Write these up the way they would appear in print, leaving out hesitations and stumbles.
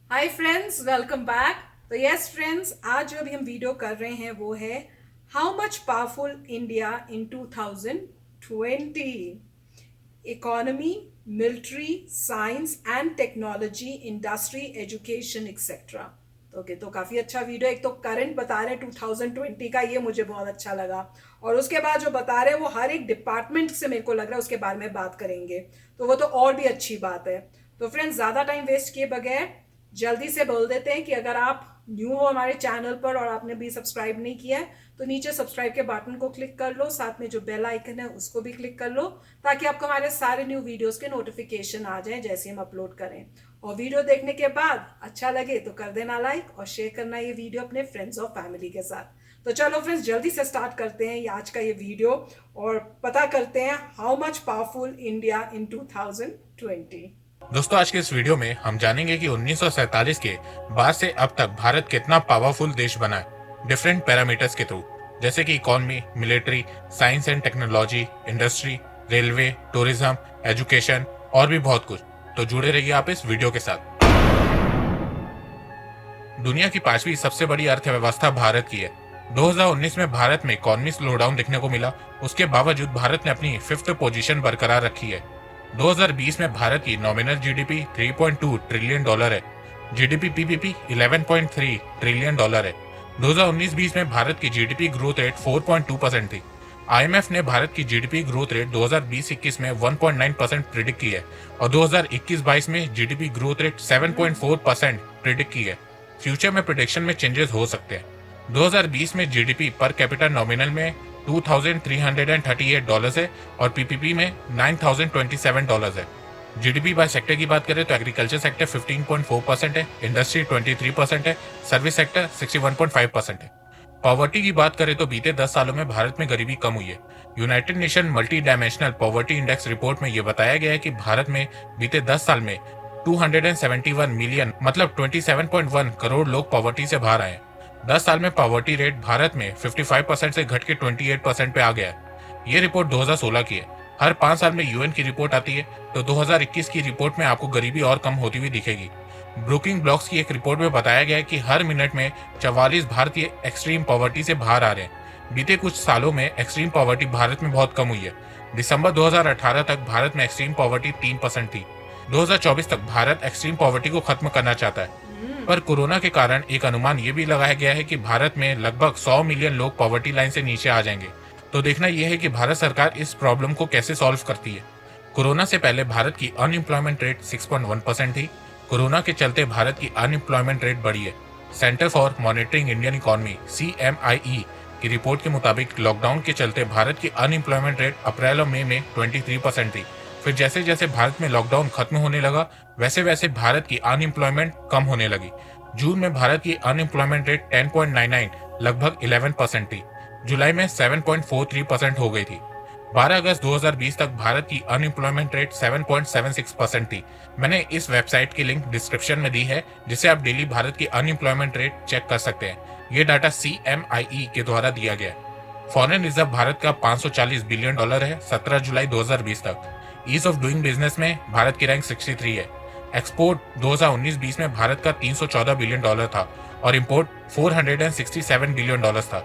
Hi friends, welcome back. तो yes friends, आज जो अभी हम वीडियो कर रहे हैं वो है how much powerful India in 2020। Economy, military, science and technology, industry, education etcetera. तो काफ़ी अच्छा वीडियो। एक तो करंट बता रहे हैं 2020 का, ये मुझे बहुत अच्छा लगा। और उसके बाद जो बता रहे हैं वो हर एक डिपार्टमेंट से मेरे को लग रहा है उसके बारे में बात करेंगे, तो वो तो और भी अच्छी बात है। तो फ्रेंड्स, ज़्यादा टाइम वेस्ट किए बगैर जल्दी से बोल देते हैं कि अगर आप न्यू हो हमारे चैनल पर और आपने भी सब्सक्राइब नहीं किया है तो नीचे सब्सक्राइब के बटन को क्लिक कर लो, साथ में जो बेल आइकन है उसको भी क्लिक कर लो, ताकि आपको हमारे सारे न्यू वीडियोस के नोटिफिकेशन आ जाएं जैसे हम अपलोड करें। और वीडियो देखने के बाद अच्छा लगे तो कर देना लाइक और शेयर करना ये वीडियो अपने फ्रेंड्स और फैमिली के साथ। तो चलो फ्रेंड्स, जल्दी से स्टार्ट करते हैं ये आज का ये वीडियो और पता करते हैं how much powerful India in 2020। दोस्तों, आज के इस वीडियो में हम जानेंगे कि 1947 के बाद से अब तक भारत कितना पावरफुल देश बना है डिफरेंट पैरामीटर्स के थ्रू, जैसे कि economy, military, science and technology, industry, railway, tourism, education और भी बहुत कुछ। तो जुड़े रहिए आप इस वीडियो के साथ। दुनिया की पांचवी सबसे बड़ी अर्थव्यवस्था भारत की है। 2019 में भारत में इकोनॉमी स्लोडाउन देखने को मिला, उसके बावजूद भारत ने अपनी फिफ्थ पोजीशन बरकरार रखी है। 2020 में भारत की नॉमिनल जीडीपी 3.2 ट्रिलियन डॉलर है। जीडीपी पीपीपी 11.3 ट्रिलियन डॉलर है। 2019-20 में भारत की जीडीपी ग्रोथ रेट 4.2% थी। आईएमएफ ने भारत की जीडीपी ग्रोथ रेट 2020-21 में 1.9% प्रिडिक्ट की है और 2021-22 में जीडीपी ग्रोथ रेट 7.4% प्रिडिक्ट की है। फ्यूचर में प्रिडिक्शन में चेंजेस हो सकते हैं। 2020 में जीडीपी पर कैपिटल नॉमिनल में $2,338 है और पीपीपी में $9,027 है। जीडीपी बाय सेक्टर की बात करें तो एग्रीकल्चर सेक्टर 15.4% है, इंडस्ट्री 23% है, सर्विस सेक्टर 61.5% है। पॉवर्टी की बात करें तो बीते 10 सालों में भारत में गरीबी कम हुई है। United nation multi dimensional poverty index report में यह बताया गया है कि भारत में बीते 10 साल में 271 मिलियन मतलब 27.1 करोड़ लोग पॉवर्टी से बाहर आए। 10 साल में पॉवर्टी रेट भारत में 55% से घट के 28% पे आ गया है। ये रिपोर्ट 2016 की है। हर 5 साल में यूएन की रिपोर्ट आती है, तो 2021 की रिपोर्ट में आपको गरीबी और कम होती हुई दिखेगी। ब्रुकिंग ब्लॉक्स की एक रिपोर्ट में बताया गया है कि हर मिनट में 44 भारतीय एक्सट्रीम पॉवर्टी से बाहर आ रहे हैं। बीते कुछ सालों में एक्सट्रीम पॉवर्टी भारत में बहुत कम हुई है। दिसंबर 2018 तक भारत में एक्सट्रीम पॉवर्टी 3% थी। 2024 तक भारत एक्सट्रीम पॉवर्टी को खत्म करना चाहता है, पर कोरोना के कारण एक अनुमान ये भी लगाया गया है कि भारत में लगभग 100 मिलियन लोग पॉवर्टी लाइन से नीचे आ जाएंगे। तो देखना यह है कि भारत सरकार इस प्रॉब्लम को कैसे सॉल्व करती है। कोरोना से पहले भारत की अनएम्प्लॉयमेंट रेट 6.1% थी। कोरोना के चलते भारत की अनएम्प्लॉयमेंट रेट बढ़ी है। Centre for monitoring Indian economy CMIE की रिपोर्ट के मुताबिक लॉकडाउन के चलते भारत की अनएम्प्लॉयमेंट रेट अप्रैल और मई में 23% थी। फिर जैसे जैसे भारत में लॉकडाउन खत्म होने लगा, वैसे वैसे भारत की अनएम्प्लॉयमेंट कम होने लगी। जून में भारत की अनएम्प्लॉयमेंट रेट 10.99 लगभग 11% थी। जुलाई में 7.43% हो गई थी। 12 अगस्त 2020 तक भारत की अनएम्प्लॉयमेंट रेट 7.76% थी। मैंने इस वेबसाइट की लिंक डिस्क्रिप्शन में दी है, जिसे आप डेली भारत की अनएम्प्लॉयमेंट रेट चेक कर सकते हैं। ये डाटा CMIE के द्वारा दिया गया है। फॉरेन रिजर्व भारत का $540 बिलियन है 17 जुलाई 2020 तक। ईज ऑफ डूइंग बिजनेस में भारत की रैंक 63 है। एक्सपोर्ट 2019-20 में भारत का $314 बिलियन था और इंपोर्ट $467 बिलियन था।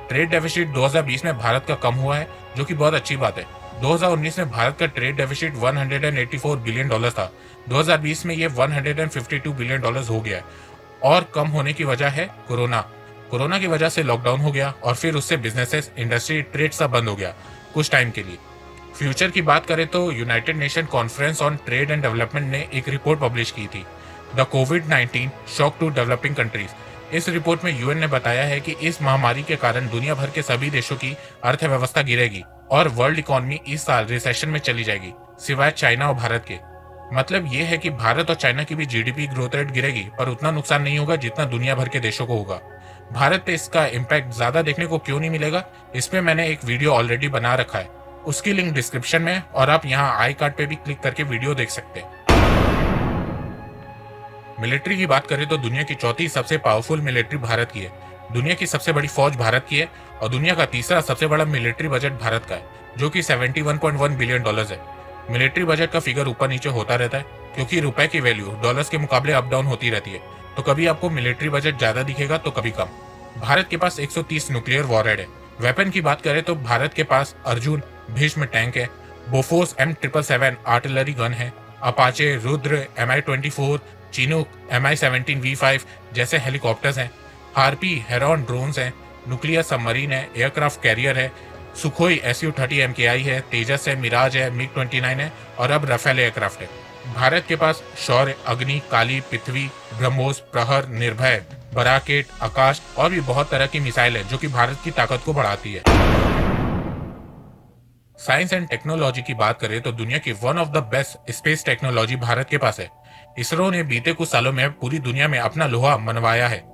ट्रेड डेफिसिट 2020 में भारत का कम हुआ है, जो कि बहुत अच्छी बात है। 2019 में भारत का ट्रेड डेफिसिट $184 बिलियन था। 2020 में ये $152 बिलियन हो गया है और कम होने की वजह है कोरोना। कोरोना की वजह से लॉकडाउन हो गया और फिर उससे बिजनेसेस, इंडस्ट्री, ट्रेड सब बंद हो गया कुछ टाइम के लिए। फ्यूचर की बात करें तो United Nation Conference on Trade and Development ने एक रिपोर्ट पब्लिश की थी, द कोविड-19 शॉक टू डेवलपिंग कंट्रीज। इस रिपोर्ट में यूएन ने बताया है कि इस महामारी के कारण दुनिया भर के सभी देशों की अर्थव्यवस्था गिरेगी और वर्ल्ड इकोनॉमी इस साल रिसेशन में चली जाएगी, सिवाय चाइना और भारत के। मतलब ये है कि भारत और चाइना की भी जीडीपी ग्रोथ रेट गिरेगी, पर उतना नुकसान नहीं होगा जितना दुनिया भर के देशों को होगा। भारत पे इसका इम्पैक्ट ज्यादा देखने को क्यों नहीं मिलेगा, इसमें मैंने एक वीडियो ऑलरेडी बना रखा है, उसकी लिंक डिस्क्रिप्शन में, और आप यहाँ आई कार्ड पे भी क्लिक करके वीडियो देख सकते हैं। मिलिट्री की बात करें तो दुनिया की चौथी सबसे पावरफुल मिलिट्री भारत की है। दुनिया की सबसे बड़ी फौज भारत की है और दुनिया का तीसरा सबसे बड़ा मिलिट्री बजट भारत का है, जो कि $71.1 बिलियन है। मिलिट्री बजट का फिगर ऊपर नीचे होता रहता है क्योंकि रुपए की वैल्यू डॉलर्स के मुकाबले अप डाउन होती रहती है। तो कभी आपको मिलिट्री बजट ज्यादा दिखेगा तो कभी कम। भारत के पास 130 न्यूक्लियर वॉरहेड है। वेपन की बात करें तो भारत के पास अर्जुन भीष्म टैंक है, बोफोर्स M777 आर्टिलरी गन है, Apache, Rudra, Mi-24, Chinook, Mi-17V5 जैसे हेलीकॉप्टर्स हैं, हार्पी, हेरॉन ड्रोन्स हैं, न्यूक्लियर सबमरीन है, एयरक्राफ्ट कैरियर है, सुखोई Su-30 MKI है, तेजस है, मिराज है, MiG-29 है और अब राफेल एयरक्राफ्ट है। भारत के पास शौर्य, अग्नि, काली, पृथ्वी, ब्रह्मोस, प्रहर, निर्भय, बराकेट, आकाश और भी बहुत तरह की मिसाइल है जो कि भारत की ताकत को बढ़ाती है। साइंस एंड टेक्नोलॉजी की बात करें तो दुनिया की one of the best space technology Bharat के पास है। इसरो ने बीते कुछ सालों में पूरी दुनिया में अपना लोहा मनवाया है।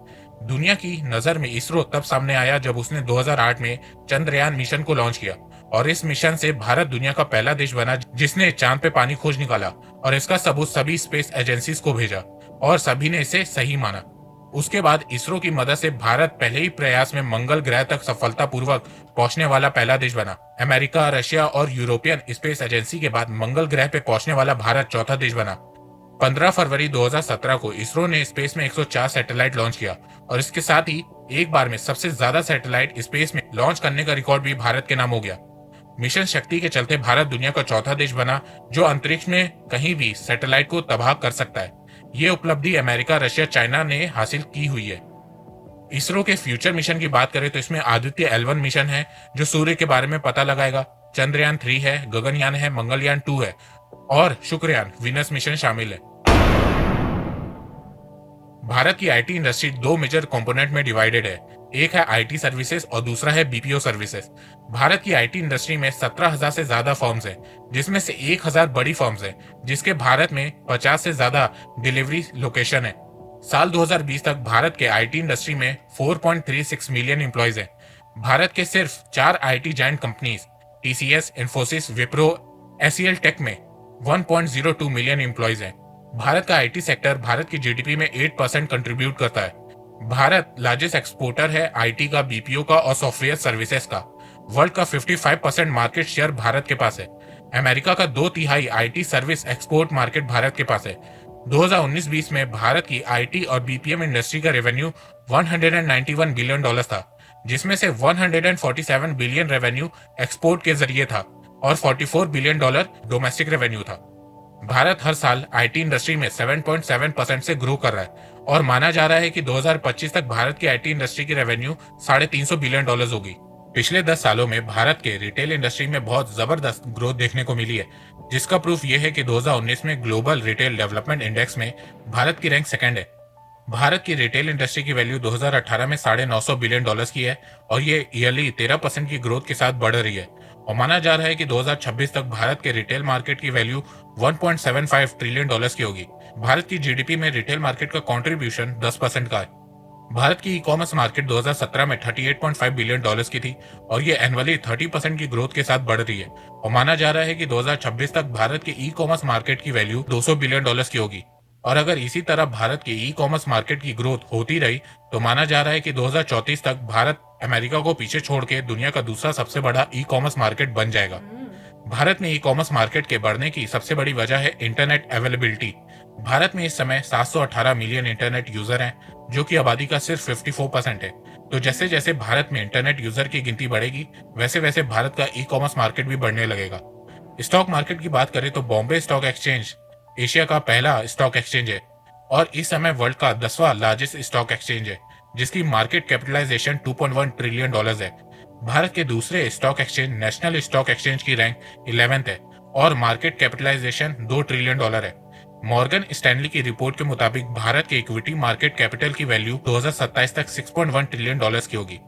दुनिया की नजर में इसरो तब सामने आया जब उसने 2008 में चंद्रयान मिशन को लॉन्च किया और इस मिशन से भारत दुनिया का पहला देश बना जिसने चांद पे पानी खोज निकाला और इसका सबूत सभी स्पेस एजेंसीज को भेजा और सभी ने इसे सही माना। उसके बाद इसरो की मदद से भारत पहले ही प्रयास में मंगल ग्रह तक सफलतापूर्वक पहुंचने वाला पहला देश बना। अमेरिका, रशिया और यूरोपियन स्पेस एजेंसी के बाद मंगल ग्रह पे पहुंचने वाला भारत चौथा देश बना। 15 फरवरी 2017 को इसरो ने स्पेस में 104 सैटेलाइट लॉन्च किया और इसके साथ ही एक बार में सबसे ज्यादा सैटेलाइट स्पेस में लॉन्च करने का रिकॉर्ड भी भारत के नाम हो गया। मिशन शक्ति के चलते भारत दुनिया का चौथा देश बना जो अंतरिक्ष में कहीं भी सैटेलाइट को तबाह कर सकता है। ये उपलब्धि अमेरिका, रशिया, चाइना ने हासिल की हुई है। इसरो के फ्यूचर मिशन की बात करें तो इसमें आदित्य L1 मिशन है जो सूर्य के बारे में पता लगाएगा, चंद्रयान 3 है, गगनयान है, मंगलयान 2 है और शुक्रयान विनस मिशन शामिल है। भारत की आईटी इंडस्ट्री दो मेजर कंपोनेंट में डिवाइडेड है। एक है आईटी सर्विसेज और दूसरा है बीपीओ सर्विसेज। भारत की आईटी इंडस्ट्री में 17,000 से ज्यादा फर्म्स हैं, जिसमें से 1,000 बड़ी फर्म्स हैं, जिसके भारत में 50 से ज्यादा डिलीवरी लोकेशन है। साल 2020 तक भारत के आईटी इंडस्ट्री में 4.36 मिलियन एम्प्लॉयज हैं। भारत के सिर्फ 4 IT giant companies TCS, Infosys, Wipro, SEL tech में 1.02 मिलियन एम्प्लॉयज हैं। भारत का आईटी सेक्टर भारत की जीडीपी में 8% कंट्रीब्यूट करता है। भारत लार्जेस्ट एक्सपोर्टर है आईटी का, बीपीओ का और सॉफ्टवेयर सर्विसेज का। वर्ल्ड का 55% मार्केट शेयर भारत के पास है। अमेरिका का 2/3 IT service export market Bharat के पास है। 2019-20 में भारत की आईटी और बीपीएम इंडस्ट्री का रेवेन्यू $191 बिलियन था, जिसमें से $147 बिलियन रेवेन्यू एक्सपोर्ट के जरिए था और $44 बिलियन डोमेस्टिक रेवेन्यू था। भारत हर साल आईटी इंडस्ट्री में 7.7% से ग्रो कर रहा है और माना जा रहा है कि 2025 तक भारत की आईटी इंडस्ट्री की रेवेन्यू $350 बिलियन होगी। पिछले 10 सालों में भारत के रिटेल इंडस्ट्री में बहुत जबरदस्त ग्रोथ देखने को मिली है, जिसका प्रूफ यह है कि 2019 में ग्लोबल रिटेल डेवलपमेंट इंडेक्स में भारत की रैंक सेकंड है। भारत की रिटेल इंडस्ट्री की वैल्यू 2018 में $950 बिलियन की है और ये ईयरली 13% की ग्रोथ के साथ बढ़ रही है और माना जा रहा है कि 2026 तक भारत के रिटेल मार्केट की वैल्यू $1.75 ट्रिलियन की होगी। भारत की जीडीपी में रिटेल मार्केट का कंट्रीब्यूशन 10% का है। भारत की ई कॉमर्स मार्केट 2017 में $38.5 बिलियन की थी और ये एनुअली 30% की ग्रोथ के साथ बढ़ रही है और माना जा रहा है कि 2026 तक भारत के ई कॉमर्स मार्केट की वैल्यू $200 बिलियन की होगी। और अगर इसी तरह भारत के ई कॉमर्स मार्केट की ग्रोथ होती रही तो माना जा रहा है कि 2034 तक भारत अमेरिका को पीछे छोड़ के दुनिया का दूसरा सबसे बड़ा ई कॉमर्स मार्केट बन जाएगा। भारत में ई कॉमर्स मार्केट के बढ़ने की सबसे बड़ी वजह है इंटरनेट अवेलेबिलिटी। भारत में इस समय 718 मिलियन इंटरनेट यूजर हैं, जो कि आबादी का सिर्फ 54% है। तो जैसे जैसे भारत में इंटरनेट यूजर की गिनती बढ़ेगी वैसे वैसे भारत का ई कॉमर्स मार्केट भी बढ़ने लगेगा। स्टॉक मार्केट की बात करें तो बॉम्बे स्टॉक एक्सचेंज एशिया का पहला स्टॉक एक्सचेंज है और इस समय वर्ल्ड का 10वां लार्जेस्ट स्टॉक एक्सचेंज है, जिसकी मार्केट कैपिटलाइजेशन $2.1 ट्रिलियन है। भारत के दूसरे stock exchange national stock exchange की रैंक 11th है और मार्केट कैपिटलाइजेशन $2 ट्रिलियन है। मॉर्गन स्टैनली की रिपोर्ट के मुताबिक भारत के इक्विटी मार्केट कैपिटल की वैल्यू 2027 तक $6.1 ट्रिलियन की होगी।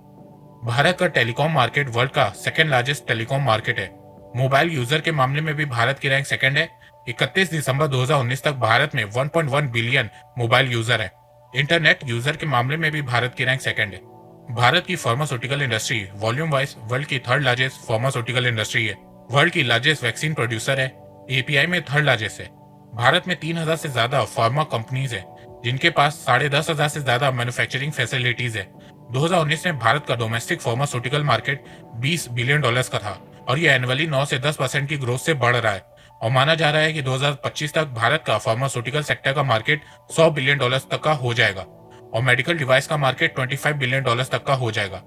भारत का टेलीकॉम मार्केट वर्ल्ड का सेकेंड लार्जेस्ट टेलीकॉम मार्केट है। मोबाइल यूजर के मामले में भी भारत की रैंक सेकंड है। 31 दिसंबर 2019 तक भारत में 1.1 बिलियन मोबाइल यूजर है। इंटरनेट यूजर के मामले में भी भारत की रैंक सेकंड है। भारत की pharmaceutical industry volume wise world की थर्ड लार्जेस्ट फार्मास्यूटिकल इंडस्ट्री है। वर्ल्ड की लार्जेस्ट वैक्सीन प्रोड्यूसर है। एपीआई में थर्ड लार्जेस्ट है। भारत में 3,000 से ज्यादा फार्मा कंपनीज हैं, जिनके पास 10,500 से ज्यादा मैन्युफैक्चरिंग फैसिलिटीज है। 2019 में भारत का डोमेस्टिक फार्मास्यूटिकल मार्केट $20 बिलियन का था और ये एनुअली 9 से 10% की ग्रोथ से बढ़ रहा है और माना जा रहा है कि 2025 तक भारत का फार्मास्यूटिकल सेक्टर का मार्केट $100 बिलियन तक का हो जाएगा और मेडिकल डिवाइस का मार्केट $25 बिलियन तक का हो जाएगा।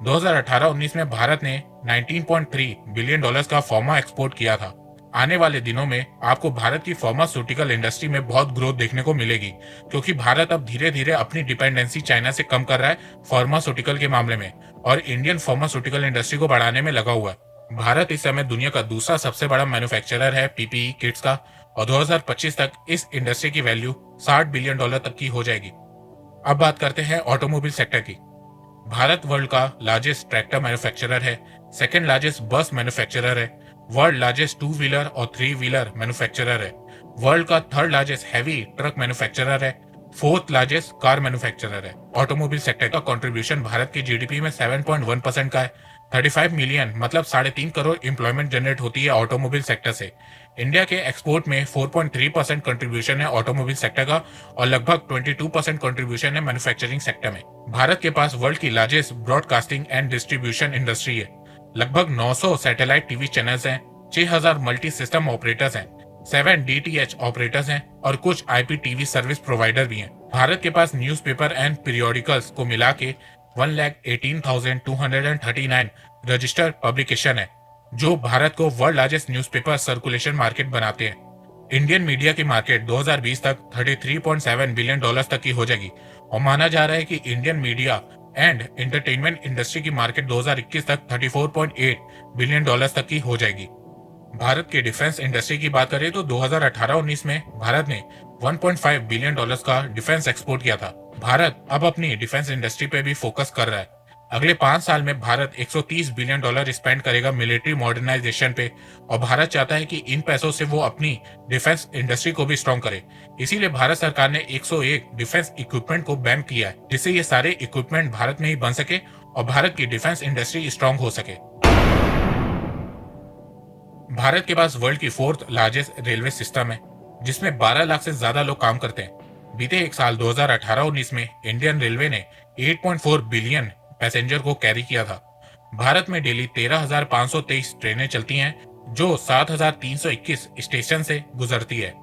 2018-19 में भारत ने $19.3 बिलियन का फार्मा एक्सपोर्ट किया था। आने वाले दिनों में आपको भारत की फार्मास्यूटिकल इंडस्ट्री में बहुत ग्रोथ देखने को मिलेगी, क्योंकि भारत अब धीरे धीरे अपनी डिपेंडेंसी चाइना से कम कर रहा है फार्मास्यूटिकल के मामले में और इंडियन फार्मास्यूटिकल इंडस्ट्री को बढ़ाने में लगा हुआ है। भारत इस समय दुनिया का दूसरा सबसे बड़ा मैन्युफैक्चरर है पीपीई किट्स का और 2025 तक इस इंडस्ट्री की वैल्यू $60 बिलियन तक की हो जाएगी। अब बात करते हैं ऑटोमोबाइल सेक्टर की। भारत वर्ल्ड का लार्जेस्ट ट्रैक्टर मैन्युफैक्चरर है, सेकंड लार्जेस्ट बस मैन्युफैक्चरर है, वर्ल्ड लार्जेस्ट टू व्हीलर और थ्री व्हीलर मैन्युफैक्चरर है, वर्ल्ड का third largest heavy truck manufacturer है, फोर्थ लार्जेस्ट कार मैन्युफैक्चरर है। ऑटोमोबाइल सेक्टर का कंट्रीब्यूशन भारत की जीडीपी में 7.1% का है। 35 मिलियन मतलब 3.5 करोड़ एम्प्लॉयमेंट जनरेट होती है ऑटोमोबाइल सेक्टर से। इंडिया के एक्सपोर्ट में 4.3% कंट्रीब्यूशन है ऑटोमोबाइल सेक्टर का और लगभग 22% कंट्रीब्यूशन है मैन्युफैक्चरिंग सेक्टर में। भारत के पास वर्ल्ड की largest broadcasting and distribution industry है। लगभग 900 सैटेलाइट टीवी चैनल्स हैं, 6000 मल्टी सिस्टम ऑपरेटर्स हैं, 7 डीटीएच ऑपरेटर्स हैं और कुछ आईपी टीवी सर्विस प्रोवाइडर भी हैं। भारत के पास न्यूज़पेपर एंड पीरियोडिकल्स को मिला के 1,18,239 रजिस्टर्ड पब्लिकेशन है, जो भारत को world largest newspaper circulation market बनाते हैं। इंडियन मीडिया की मार्केट 2020 तक $33.7 बिलियन तक की हो जाएगी और माना जा रहा है कि Indian media and entertainment industry की मार्केट 2021 तक $34.8 बिलियन तक की हो जाएगी। भारत के डिफेंस इंडस्ट्री की बात करें तो 2018-19 में भारत ने $1.5 बिलियन का डिफेंस एक्सपोर्ट किया था। भारत अब अपनी डिफेंस इंडस्ट्री पे भी फोकस कर रहा है। अगले 5 साल में भारत $130 बिलियन स्पेंड करेगा मिलिट्री मॉडर्नाइजेशन पे और भारत चाहता है कि इन पैसों से वो अपनी डिफेंस इंडस्ट्री को भी स्ट्रॉन्ग करे। इसीलिए भारत सरकार ने 101 डिफेंस इक्विपमेंट को बैन किया है, जिससे ये सारे इक्विपमेंट भारत में ही बन सके और भारत की डिफेंस इंडस्ट्री स्ट्रॉन्ग हो सके। भारत के पास वर्ल्ड की फोर्थ लार्जेस्ट रेलवे सिस्टम है, जिसमें 12 लाख से ज्यादा लोग काम करते हैं। बीते एक साल 2018-19 में इंडियन रेलवे ने 8.4 बिलियन पैसेंजर को कैरी किया था। भारत में डेली 13,523 ट्रेनें चलती हैं, जो 7,321 स्टेशन से गुजरती है।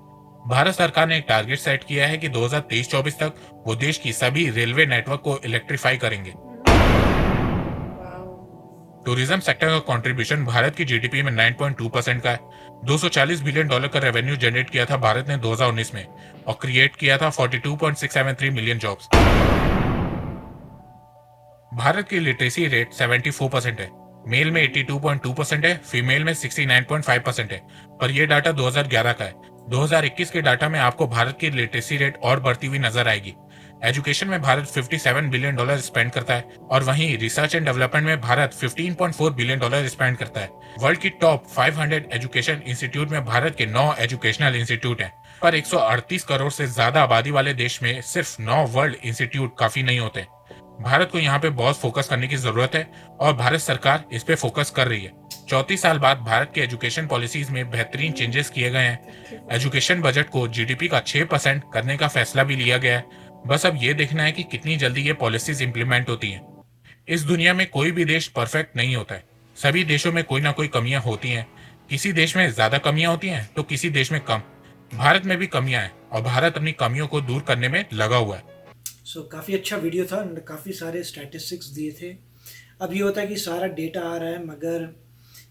भारत सरकार ने एक टारगेट सेट किया है कि 2023-24 तक वो देश की सभी रेलवे नेटवर्क को इलेक्ट्रीफाई करेंगे। टूरिज्म सेक्टर का कंट्रीब्यूशन भारत की जीडीपी में 9.2% का है। $240 बिलियन का रेवेन्यू जनरेट किया था भारत ने 2019 में और क्रिएट किया था 42.673 मिलियन जॉब्स। भारत की लिटरेसी रेट 74% है, मेल में 82.2% है, फीमेल में 69.5% है, पर यह डाटा 2011 का है। 2021 के डाटा में आपको भारत की लिटरेसी रेट और बढ़ती हुई नजर आएगी। एजुकेशन में भारत $57 बिलियन स्पेंड करता है और वहीं रिसर्च एंड डेवलपमेंट में भारत $15.4 बिलियन स्पेंड करता है। वर्ल्ड की टॉप 500 एजुकेशन इंस्टीट्यूट में भारत के 9 एजुकेशनल इंस्टीट्यूट हैं, पर 138 करोड़ से ज्यादा आबादी वाले देश में सिर्फ 9 वर्ल्ड इंस्टीट्यूट काफी नहीं होते। भारत को यहाँ पे बहुत फोकस करने की जरूरत है और भारत सरकार इस पे फोकस कर रही है। 34 साल बाद भारत के एजुकेशन पॉलिसीज में बेहतरीन चेंजेस किए गए हैं। एजुकेशन बजट को जीडीपी का 6% करने का फैसला भी लिया गया है। बस अब ये देखना है कि कितनी जल्दी ये पॉलिसीज इंप्लीमेंट होती हैं। इस दुनिया में कोई भी देश परफेक्ट नहीं होता है। सभी देशों में कोई ना कोई कमियां होती हैं। किसी देश में ज्यादा कमियां होती हैं तो किसी देश में कम। भारत में भी कमियां हैं और भारत अपनी कमियों को दूर करने में लगा हुआ है। काफ़ी अच्छा वीडियो था, काफ़ी सारे स्टैटिस्टिक्स दिए थे। अब ये होता है कि सारा डेटा आ रहा है मगर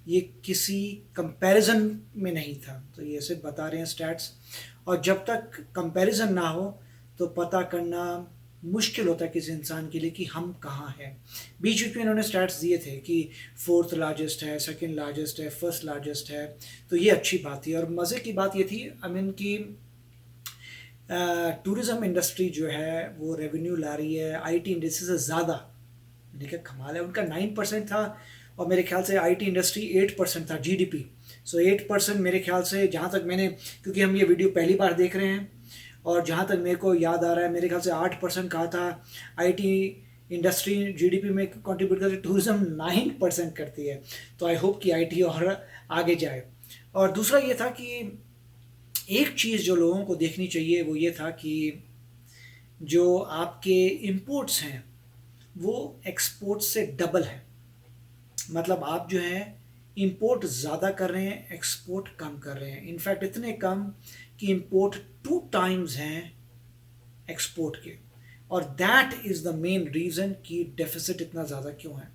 ये किसी कंपैरिजन में नहीं था, तो ये सिर्फ बता रहे हैं स्टैट्स, और जब तक कंपैरिजन ना हो तो पता करना मुश्किल होता है किसी इंसान के लिए कि हम कहाँ हैं। बीच बीच में इन्होंने स्टैट्स दिए थे कि फोर्थ लार्जेस्ट है, सेकंड लार्जेस्ट है, फर्स्ट लार्जेस्ट है, तो ये अच्छी बात थी। और मज़े की बात ये थी आई मीन कि टूरिज़्म इंडस्ट्री जो है वो रेवेन्यू ला रही है आईटी इंडस्ट्री से ज़्यादा। देखिए कमाल है, उनका 9% था और मेरे ख्याल से आईटी इंडस्ट्री 8% था जीडीपी। सो 8% मेरे ख्याल से, जहाँ तक मैंने, क्योंकि हम ये वीडियो पहली बार देख रहे हैं और जहाँ तक मेरे को याद आ रहा है, मेरे ख्याल से 8% कहा था आईटी इंडस्ट्री जीडीपी में कंट्रीब्यूट करती है, टूरिज़्म 9% करती है। तो आई होप कि आईटी और आगे जाए। और दूसरा ये था कि एक चीज़ जो लोगों को देखनी चाहिए वो ये था कि जो आपके इंपोर्ट्स हैं वो एक्सपोर्ट्स से डबल है। मतलब आप जो हैं इंपोर्ट ज़्यादा कर रहे हैं, एक्सपोर्ट कम कर रहे हैं। इनफैक्ट इतने कम कि इंपोर्ट 2 टाइम्स हैं एक्सपोर्ट के। और that is the main reason कि डेफिसिट इतना ज़्यादा क्यों है।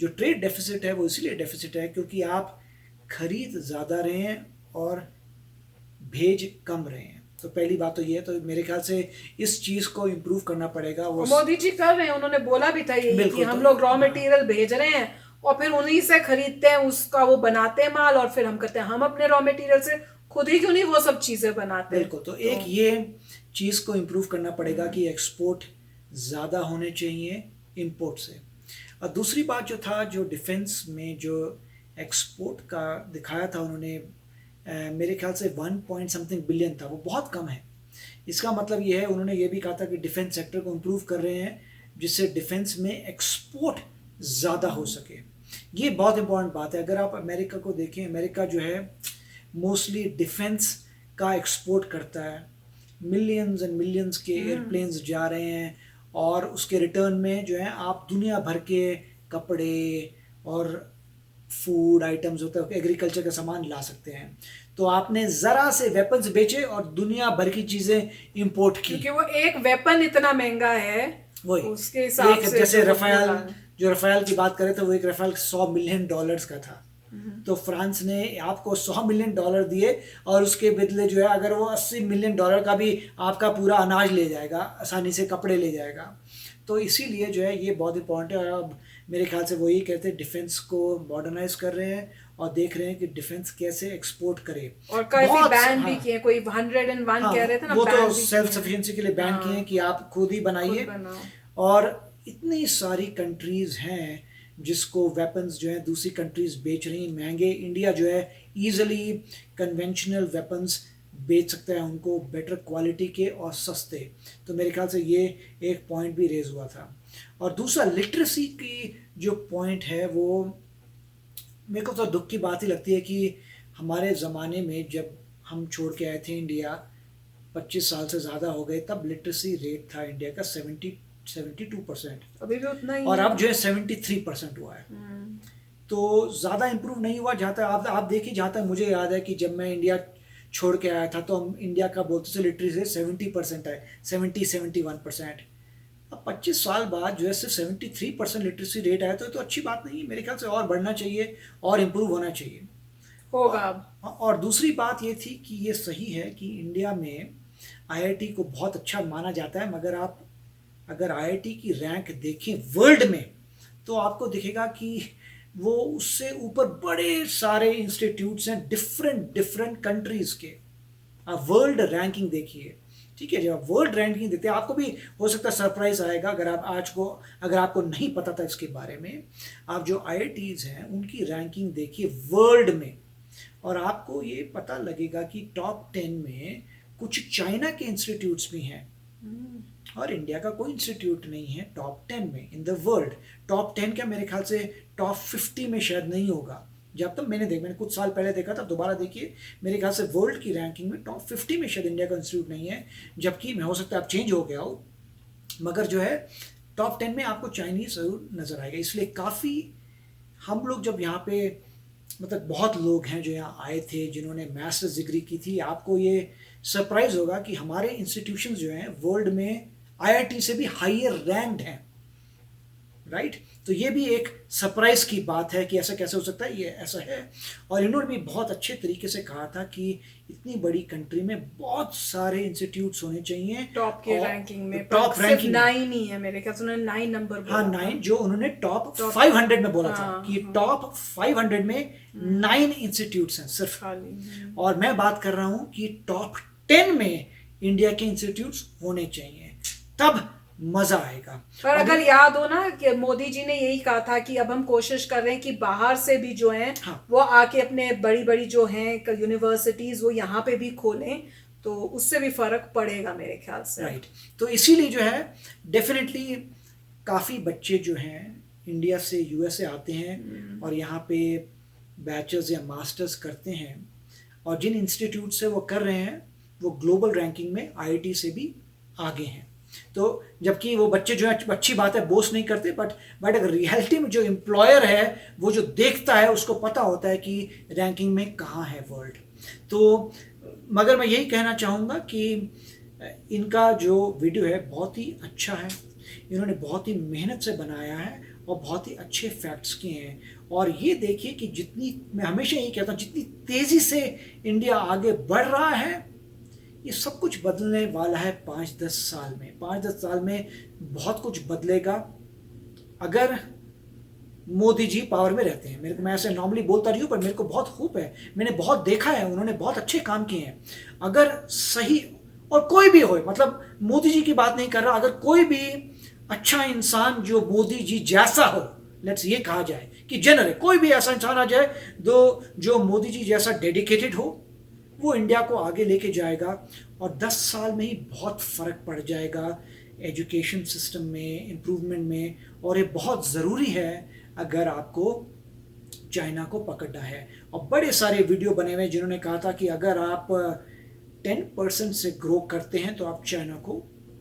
जो ट्रेड डेफिसिट है वो इसलिए डेफिसिट है क्योंकि आप खरीद ज़्यादा रहे हैं और भेज कम रहे हैं। तो पहली बात तो ये है, तो मेरे ख्याल से इस चीज़ को इम्प्रूव करना पड़ेगा। वो मोदी जी कर रहे हैं, उन्होंने बोला भी था ये कि हम लोग रॉ मटेरियल भेज रहे हैं और फिर उन्हीं से खरीदते हैं, उसका वो बनाते हैं माल और फिर हम करते हैं, हम अपने रॉ मटेरियल से खुद ही क्यों नहीं वो सब चीजें बनाते हैं। बिल्कुल, तो एक ये चीज़ को इम्प्रूव करना पड़ेगा कि एक्सपोर्ट ज़्यादा होने चाहिए इंपोर्ट से। और दूसरी बात जो था, जो डिफेंस में जो एक्सपोर्ट का दिखाया था उन्होंने, मेरे ख्याल से 1 पॉइंट समथिंग बिलियन था, वो बहुत कम है। इसका मतलब ये है, उन्होंने ये भी कहा था कि डिफेंस सेक्टर को इम्प्रूव कर रहे हैं जिससे डिफेंस में एक्सपोर्ट ज़्यादा हो सके। ये बहुत इंपॉर्टेंट बात है। अगर आप अमेरिका को देखें, अमेरिका जो है मोस्टली डिफेंस का एक्सपोर्ट करता है। मिलियंस एंड मिलियंस के एयरप्लेन्स जा रहे हैं और उसके रिटर्न में जो है आप दुनिया भर के कपड़े और फूड आइटम्स होता है, एग्रीकल्चर का सामान ला सकते हैं। तो आपने ज़रा से वेपन्स बेचे और दुनिया भर की चीज़ें इंपोर्ट की, क्योंकि वो एक वेपन इतना महंगा है। वही उसके हिसाब से जैसे रफाल की बात करें तो वो एक रफाल $100 मिलियन का था। तो फ्रांस ने आपको $100 मिलियन दिए और उसके बदले जो है अगर वो $80 मिलियन का भी आपका पूरा अनाज ले जाएगा, आसानी से कपड़े ले जाएगा। तो इसीलिए जो है ये बहुत इंपॉर्टेंट है। और अब मेरे ख्याल से वही कहते हैं, डिफेंस को मॉडर्नाइज कर रहे हैं और देख रहे हैं कि डिफेंस कैसे एक्सपोर्ट करे। और काफी बैन भी किए, कोई 101 कह रहे थे ना, वो तो सेल्फ सफिशिएंसी के लिए बैन किए हैं कि आप खुद ही बनाइए। और इतनी सारी कंट्रीज हैं जिसको वेपन्स जो है दूसरी कंट्रीज बेच रही हैं महंगे। इंडिया जो है ईजिली कन्वेंशनल वेपन्स बेच सकता है उनको, बेटर क्वालिटी के और सस्ते। तो मेरे ख्याल से ये एक पॉइंट भी रेज हुआ था। और दूसरा लिटरेसी की जो पॉइंट है, वो मेरे को तो दुख की बात ही लगती है कि हमारे ज़माने में जब हम छोड़ के आए थे इंडिया, 25 साल से ज़्यादा हो गए, तब लिटरेसी रेट था इंडिया का 72%। अभी भी उतना ही और अब जो है 73% हुआ है। तो ज़्यादा इम्प्रूव नहीं हुआ। जहाँ तक आप देखिए, जहाँ तक मुझे याद है कि जब मैं इंडिया छोड़ के आया था तो हम इंडिया का बोलते थे लिटरेसी 70% है, 71%। अब 25 साल बाद जो है सिर्फ 73% लिटरेसी रेट आया तो अच्छी बात नहीं है। मेरे ख्याल से और बढ़ना चाहिए और इम्प्रूव होना चाहिए होगा। और दूसरी बात ये थी कि ये सही है कि इंडिया में आईआईटी को बहुत अच्छा माना जाता है, मगर आप अगर आईआईटी की रैंक देखें वर्ल्ड में तो आपको दिखेगा कि वो उससे ऊपर बड़े सारे इंस्टीट्यूट्स हैं डिफरेंट कंट्रीज़ के। आप वर्ल्ड रैंकिंग देखिए, ठीक है। जब आप वर्ल्ड रैंकिंग देते हैं, आपको भी हो सकता है सरप्राइज आएगा अगर आपको नहीं पता था इसके बारे में। आप जो आईआईटीज़ हैं उनकी रैंकिंग देखिए वर्ल्ड में, और आपको ये पता लगेगा कि टॉप 10 में कुछ चाइना के इंस्टीट्यूट्स भी हैं और इंडिया का कोई इंस्टीट्यूट नहीं है टॉप 10 में इन द वर्ल्ड। टॉप 10 क्या, मेरे ख्याल से टॉप 50 में शायद नहीं होगा। जब तक मैंने कुछ साल पहले देखा था, दोबारा देखिए, मेरे ख्याल से वर्ल्ड की रैंकिंग में टॉप 50 में शायद इंडिया का इंस्टीट्यूट नहीं है। जबकि हो सकता है अब चेंज हो गया हो, मगर जो है टॉप 10 में आपको चाइनीज जरूर नज़र आएगा। इसलिए काफ़ी हम लोग जब यहाँ पे, मतलब बहुत लोग हैं जो यहाँ आए थे जिन्होंने मास्टर्स डिग्री की थी, आपको ये सरप्राइज होगा कि हमारे इंस्टीट्यूशंस जो हैं वर्ल्ड में आईआईटी से भी हायर रैंक्ड हैं, राइट। तो ये भी एक सरप्राइज की बात है कि ऐसा कैसे हो सकता है, ये ऐसा है। और इन्होंने भी बहुत अच्छे तरीके से कहा था कि इतनी बड़ी कंट्री में बहुत सारे इंस्टीट्यूट्स होने चाहिए टॉप के रैंकिंग में। टॉप रैंकिंग 9 ही है मेरे ख्याल से, उन्होंने 9 नंबर बोला। हाँ 9, जो उन्होंने टॉप 500 में बोला था कि टॉप 500 में 9 इंस्टीट्यूट्स हैं सिर्फ। और मैं बात कर रहा हूँ कि टॉप 10 में इंडिया के इंस्टीट्यूट्स होने चाहिए, तब मजा आएगा। और अगर याद हो ना कि मोदी जी ने यही कहा था कि अब हम कोशिश कर रहे हैं कि बाहर से भी जो हैं वो आके अपने बड़ी जो हैं यूनिवर्सिटीज वो यहाँ पे भी खोलें, तो उससे भी फर्क पड़ेगा मेरे ख्याल से, राइट। तो इसीलिए जो है डेफिनेटली काफ़ी बच्चे जो हैं इंडिया से यूएसए आते हैं और यहाँ पे बैचलर्स या मास्टर्स करते हैं, और जिन इंस्टीट्यूट से वो कर रहे हैं वो ग्लोबल रैंकिंग में आईआईटी से भी आगे हैं। तो जबकि वो बच्चे जो है, अच्छी बात है, बोस्ट नहीं करते, बट अगर रियलिटी में जो एम्प्लॉयर है वो जो देखता है उसको पता होता है कि रैंकिंग में कहाँ है वर्ल्ड। तो मगर मैं यही कहना चाहूँगा कि इनका जो वीडियो है बहुत ही अच्छा है, इन्होंने बहुत ही मेहनत से बनाया है और बहुत ही अच्छे फैक्ट्स किए हैं। और ये देखिए कि जितनी, मैं हमेशा यही कहता हूँ, जितनी तेज़ी से इंडिया आगे बढ़ रहा है, ये सब कुछ बदलने वाला है 5-10 साल में। 5-10 साल में बहुत कुछ बदलेगा अगर मोदी जी पावर में रहते हैं। मैं ऐसे नॉर्मली बोलता रही हूँ, पर मेरे को बहुत होप है, मैंने बहुत देखा है, उन्होंने बहुत अच्छे काम किए हैं। अगर सही, और कोई भी हो, मतलब मोदी जी की बात नहीं कर रहा, अगर कोई भी अच्छा इंसान जो मोदी जी जैसा हो, लेट्स ये कहा जाए कि जनरल कोई भी ऐसा इंसान आ जाए जो मोदी जी जैसा डेडिकेटेड हो, वो इंडिया को आगे लेके जाएगा और 10 साल में ही बहुत फ़र्क पड़ जाएगा एजुकेशन सिस्टम में, इम्प्रूवमेंट में। और ये बहुत ज़रूरी है अगर आपको चाइना को पकड़ना है। और बड़े सारे वीडियो बने हुए जिन्होंने कहा था कि अगर आप 10% से ग्रो करते हैं तो आप चाइना को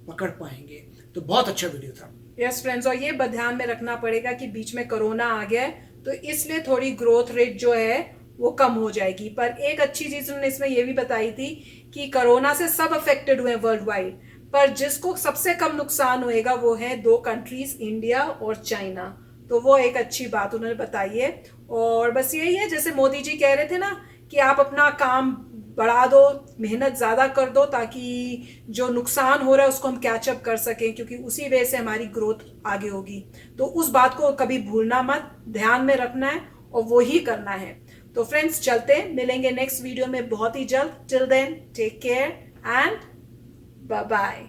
पकड़ पाएंगे। तो बहुत अच्छा वीडियो था। यस फ्रेंड्स, और ये ध्यान में रखना पड़ेगा कि बीच में कोरोना आ गया है, तो इसलिए थोड़ी ग्रोथ रेट जो है वो कम हो जाएगी। पर एक अच्छी चीज उन्होंने इसमें ये भी बताई थी कि कोरोना से सब अफेक्टेड हुए वर्ल्ड वाइड, पर जिसको सबसे कम नुकसान होएगा वो है 2 कंट्रीज, इंडिया और चाइना। तो वो एक अच्छी बात उन्होंने बताई है। और बस यही है, जैसे मोदी जी कह रहे थे ना कि आप अपना काम बढ़ा दो, मेहनत ज़्यादा कर दो, ताकि जो नुकसान हो रहा है उसको हम कैचअप कर सकें, क्योंकि उसी वजह से हमारी ग्रोथ आगे होगी। तो उस बात को कभी भूलना मत, ध्यान में रखना है और वो ही करना है। तो फ्रेंड्स चलते हैं, मिलेंगे नेक्स्ट वीडियो में बहुत ही जल्द। Till then take care and bye bye.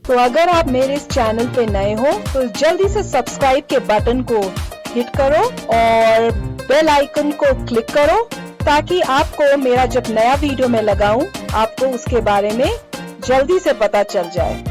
तो अगर आप मेरे इस चैनल पे नए हो तो जल्दी से सब्सक्राइब के बटन को हिट करो और बेल आइकन को क्लिक करो, ताकि आपको मेरा जब नया वीडियो मैं लगाऊं आपको उसके बारे में जल्दी से पता चल जाए।